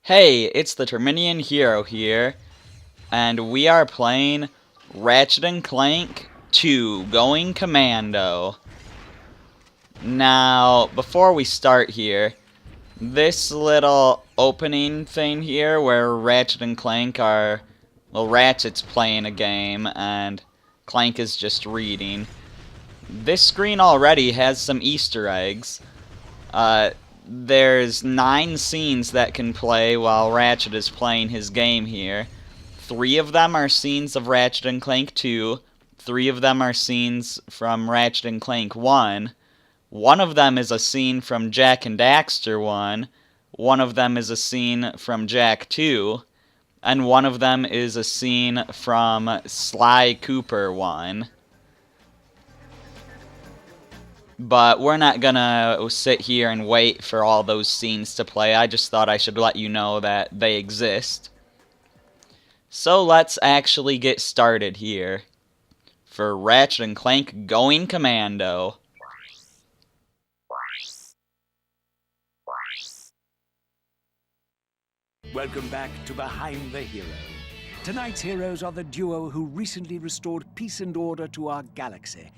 Hey, it's the Terminian Hero here, and we are playing Ratchet Clank 2, Going Commando. Now, before we start here, this little opening thing here where Ratchet and Clank are... Well, Ratchet's playing a game, and Clank is just reading. This screen already has some Easter eggs. There's 9 scenes that can play while Ratchet is playing his game here. 3 of them are scenes of Ratchet and Clank 2. 3 of them are scenes from Ratchet and Clank 1. One of them is a scene from Jak and Daxter 1. One of them is a scene from Jak 2. And one of them is a scene from Sly Cooper 1. But we're not gonna sit here and wait for all those scenes to play. I just thought I should let you know that they exist. So let's actually get started here for Ratchet and Clank Going Commando. Welcome back to Behind the Hero. Tonight's heroes are the duo who recently restored peace and order to our galaxy,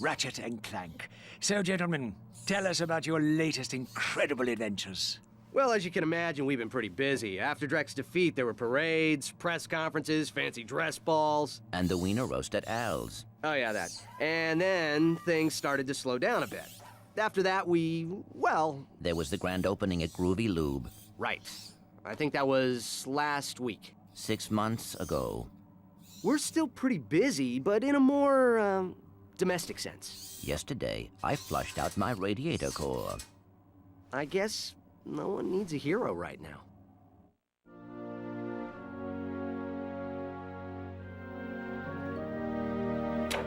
Ratchet and Clank. So, gentlemen, tell us about your latest incredible adventures. Well, as you can imagine, we've been pretty busy. After Drek's defeat, there were parades, press conferences, fancy dress balls. And the wiener roast at Al's. Oh yeah, that. And then things started to slow down a bit. After that, well... There was the grand opening at Groovy Lube. Right. I think that was last week. 6 months ago. We're still pretty busy, but in a more, domestic sense. Yesterday, I flushed out my radiator core. I guess no one needs a hero right now.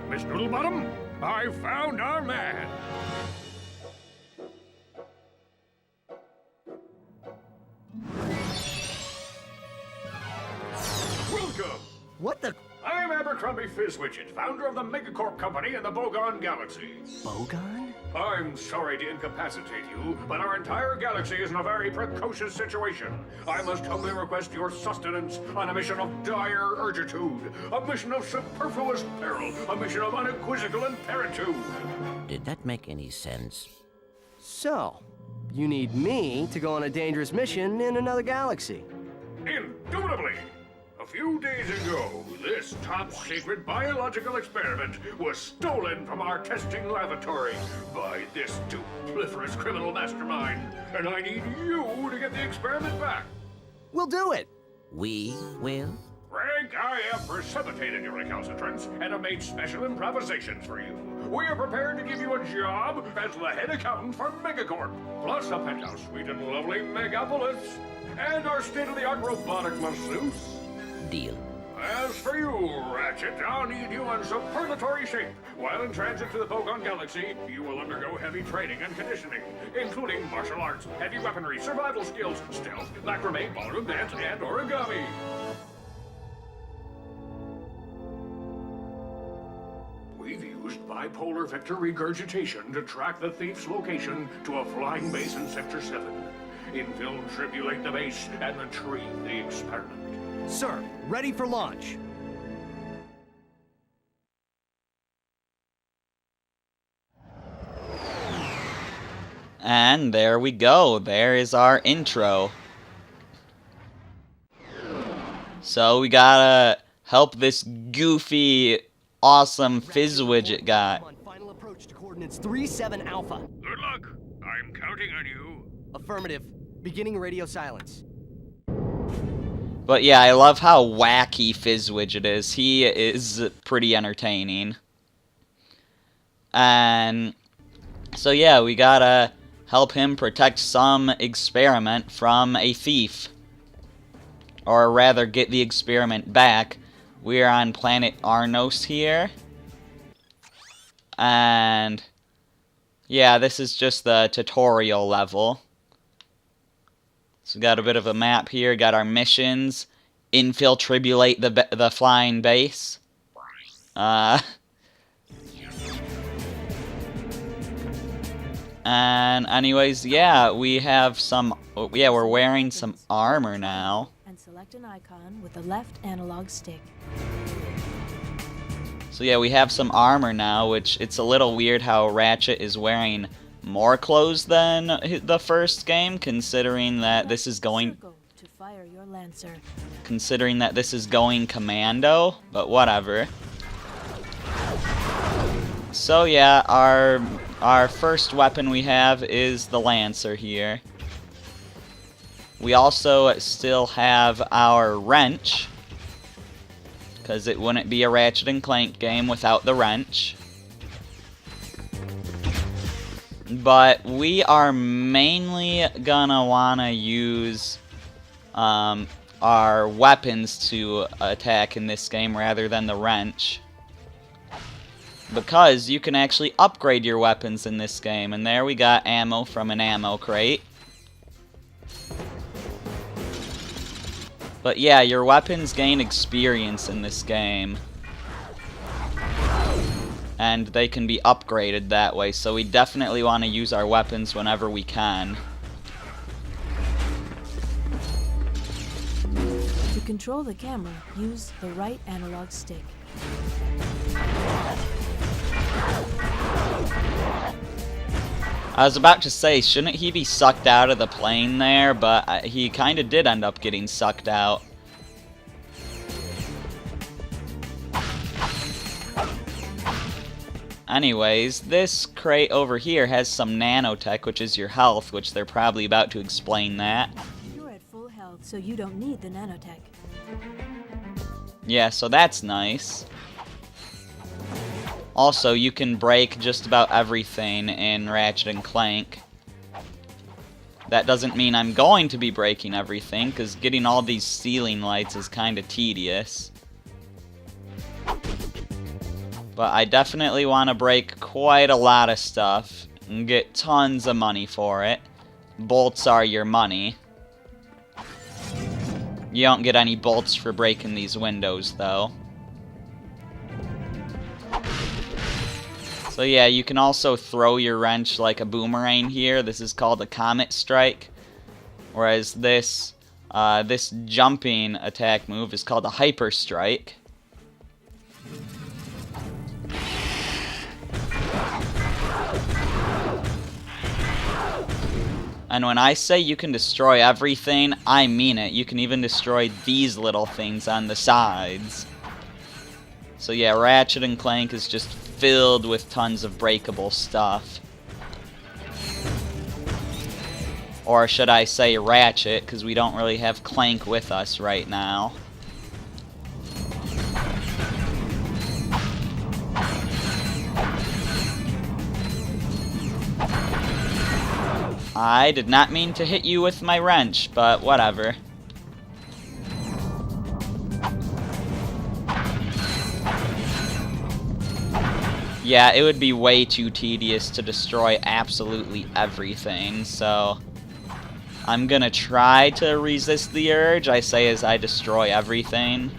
Miss Noodlebottom, I found our man. Welcome. What the... I'm Abercrombie Fizzwidget, founder of the Megacorp Company in the Bogon Galaxy. Bogon? I'm sorry to incapacitate you, but our entire galaxy is in a very precocious situation. I must humbly request your sustenance on a mission of dire urgitude, a mission of superfluous peril, a mission of unequivocal imperitude. Did that make any sense? So, you need me to go on a dangerous mission in another galaxy. Indubitably! A few days ago, this top-secret biological experiment was stolen from our testing laboratory by this dupliferous criminal mastermind, and I need you to get the experiment back. We'll do it! We will? Frank, I have precipitated your recalcitrance and have made special improvisations for you. We are prepared to give you a job as the head accountant for Megacorp, plus a penthouse suite in lovely Megapolis, and our state-of-the-art robotic masseuse. Deal. As for you, Ratchet, I'll need you in superlatory shape. While in transit to the Bogon Galaxy, you will undergo heavy training and conditioning, including martial arts, heavy weaponry, survival skills, stealth, macrame, ballroom dance, and origami. We've used bipolar vector regurgitation to track the thief's location to a flying base in Sector 7. Infiltrate the base and retrieve the experiment. Sir, ready for launch. And there we go. There is our intro. So we gotta help this goofy, awesome Fizzwidget guy. On final approach to coordinates 37 Alpha. Good luck. I'm counting on you. Affirmative. Beginning radio silence. But yeah, I love how wacky Fizzwidget is. He is pretty entertaining. And so yeah, we gotta help him protect some experiment from a thief. Or rather, get the experiment back. We're on planet Aranos here. And yeah, this is just the tutorial level. So we got a bit of a map here, got our missions, infiltrate the flying base. And anyways, yeah, we have some, yeah, we're wearing some armor now. And select an icon with the left analog stick. So yeah, we have some armor now, which it's a little weird how Ratchet is wearing more clothes than the first game, considering that this is going... Circle to fire your Lancer. Considering that this is going Commando, but whatever. So yeah, our first weapon we have is the Lancer here. We also still have our wrench, because it wouldn't be a Ratchet and Clank game without the wrench. But we are mainly gonna wanna use our weapons to attack in this game rather than the wrench, because you can actually upgrade your weapons in this game. And there we got ammo from an ammo crate. But yeah, your weapons gain experience in this game, and they can be upgraded that way, so we definitely want to use our weapons whenever we can. To control the camera, use the right analog stick. I was about to say, shouldn't he be sucked out of the plane there? But he kind of did end up getting sucked out. Anyways, this crate over here has some nanotech, which is your health, which they're probably about to explain that. You're at full health, so you don't need the nanotech. Yeah, so that's nice. Also, you can break just about everything in Ratchet and Clank. That doesn't mean I'm going to be breaking everything, because getting all these ceiling lights is kind of tedious. But I definitely want to break quite a lot of stuff and get tons of money for it. Bolts are your money. You don't get any bolts for breaking these windows, though. So yeah, you can also throw your wrench like a boomerang here. This is called a Comet Strike. Whereas this jumping attack move is called a Hyper Strike. And when I say you can destroy everything, I mean it. You can even destroy these little things on the sides. So yeah, Ratchet and Clank is just filled with tons of breakable stuff. Or should I say Ratchet, because we don't really have Clank with us right now. I did not mean to hit you with my wrench, but whatever. Yeah, it would be way too tedious to destroy absolutely everything, so I'm gonna try to resist the urge, I say as I destroy everything.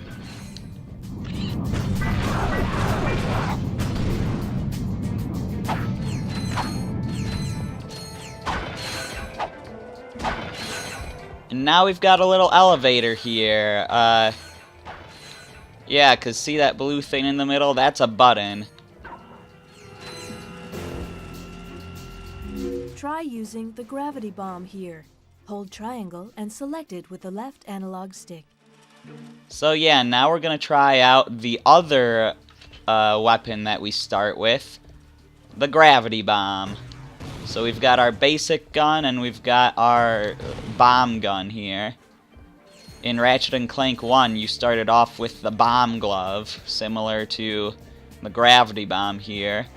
And now we've got a little elevator here. Yeah, 'cause see that blue thing in the middle? That's a button. Try using the gravity bomb here. Hold triangle and select it with the left analog stick. So yeah, now we're gonna try out the other weapon that we start with, the gravity bomb. So we've got our basic gun and we've got our bomb gun here. In Ratchet and Clank 1, you started off with the bomb glove, similar to the gravity bomb here.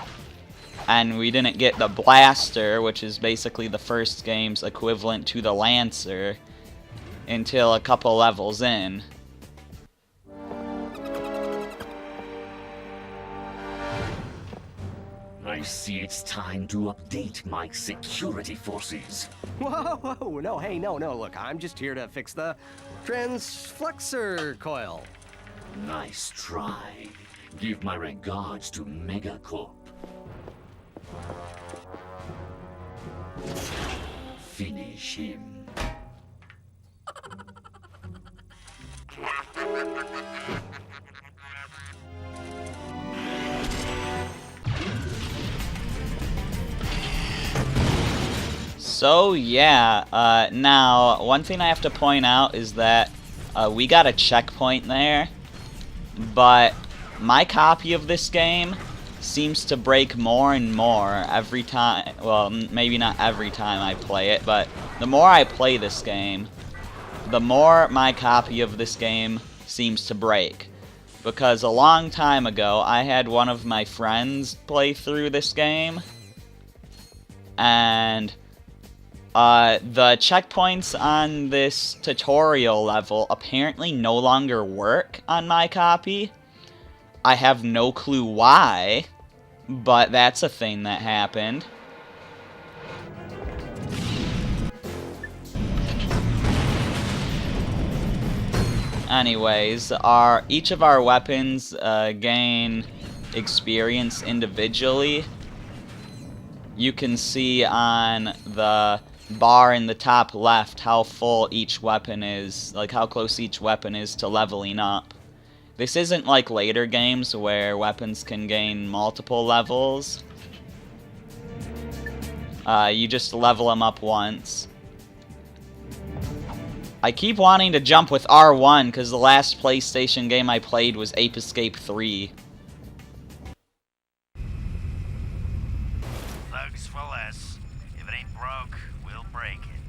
And we didn't get the blaster, which is basically the first game's equivalent to the Lancer, until a couple levels in. I see it's time to update my security forces. Whoa, whoa, no, hey, no, look, I'm just here to fix the transflexor coil. Nice try. Give my regards to Megacorp. punish him. So yeah, now one thing I have to point out is that we got a checkpoint there, but my copy of this game seems to break more and more every time. Well, maybe not every time I play it, but the more I play this game, the more my copy of this game seems to break. Because a long time ago, I had one of my friends play through this game, and the checkpoints on this tutorial level apparently no longer work on my copy. I have no clue why, but that's a thing that happened. Anyways, each of our weapons gain experience individually. You can see on the bar in the top left how full each weapon is, like how close each weapon is to leveling up. This isn't like later games where weapons can gain multiple levels. You just level them up once. I keep wanting to jump with R1 because the last PlayStation game I played was Ape Escape 3. Thugs for less. If it ain't broke, we'll break it.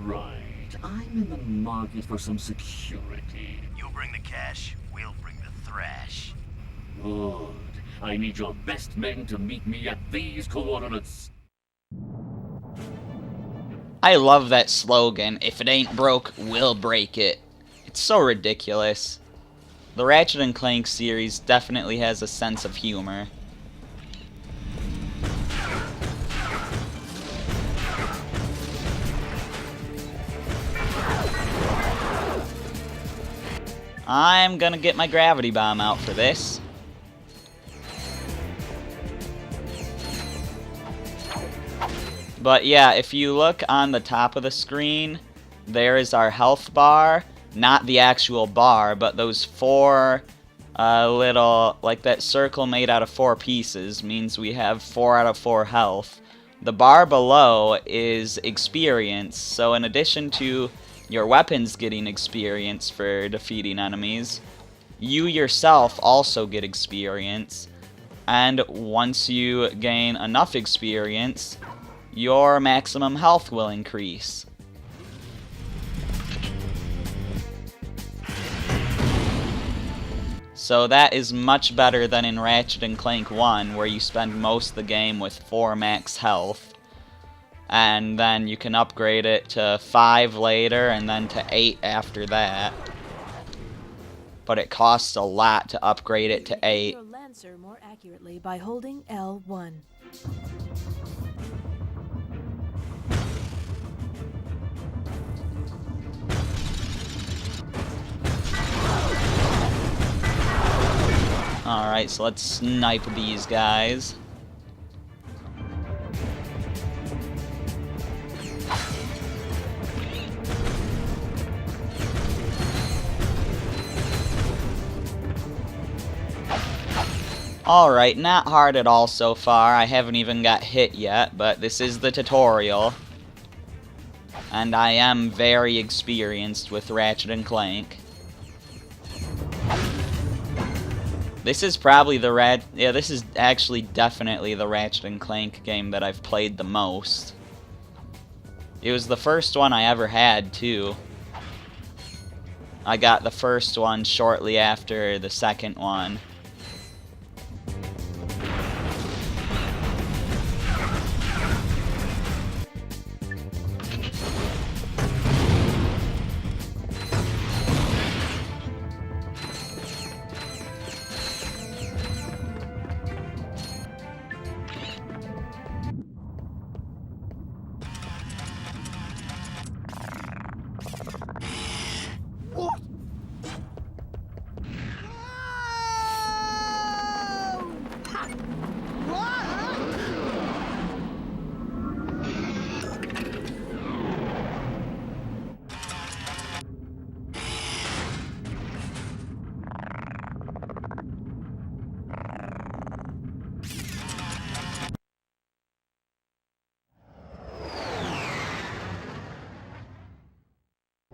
Right. I'm in the market for some security. You bring the cash, we'll bring the thrash. Good. I need your best men to meet me at these coordinates. I love that slogan, if it ain't broke, we'll break it. It's so ridiculous. The Ratchet & Clank series definitely has a sense of humor. I'm gonna get my gravity bomb out for this. But yeah, if you look on the top of the screen, there is our health bar. Not the actual bar, but those four little, like that circle made out of 4 pieces means we have 4 out of 4 health. The bar below is experience, so in addition to your weapons getting experience for defeating enemies, you yourself also get experience. And once you gain enough experience, your maximum health will increase. So that is much better than in Ratchet & Clank 1, where you spend most of the game with 4 max health. And then you can upgrade it to 5 later, and then to 8 after that. But it costs a lot to upgrade it to 8. Your Lancer more accurately by holding L1. Alright, so let's snipe these guys. Alright, not hard at all so far. I haven't even got hit yet, but this is the tutorial. And I am very experienced with Ratchet & Clank. This is probably the this is actually definitely the Ratchet & Clank game that I've played the most. It was the first one I ever had, too. I got the first one shortly after the second one.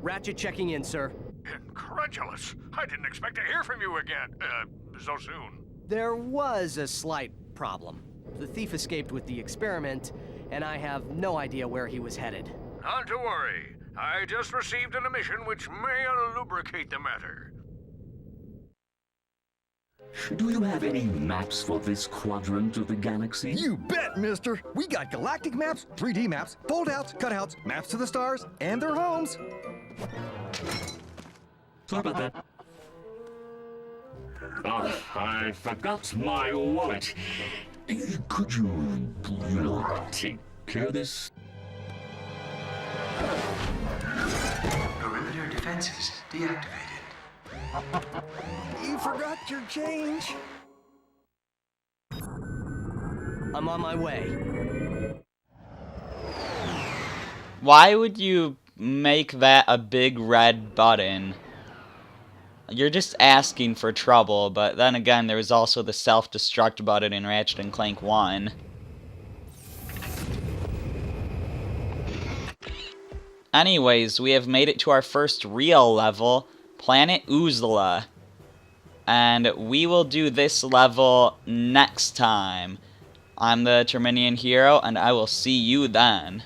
Ratchet checking in, sir. Incredulous. I didn't expect to hear from you again, so soon. There was a slight problem. The thief escaped with the experiment, and I have no idea where he was headed. Not to worry. I just received an emission which may lubricate the matter. Do you have any maps for this quadrant of the galaxy? You bet, mister! We got galactic maps, 3D maps, fold-outs, cutouts, maps to the stars, and their homes. Sorry about that. Oh, I forgot my wallet. Could you, take care of this? Perimeter defenses deactivated. You forgot your change. I'm on my way. Why would you make that a big red button? You're just asking for trouble, but then again, there was also the self-destruct button in Ratchet & Clank 1. Anyways, we have made it to our first real level, Planet Uzla. And we will do this level next time. I'm the Terminian Hero, and I will see you then.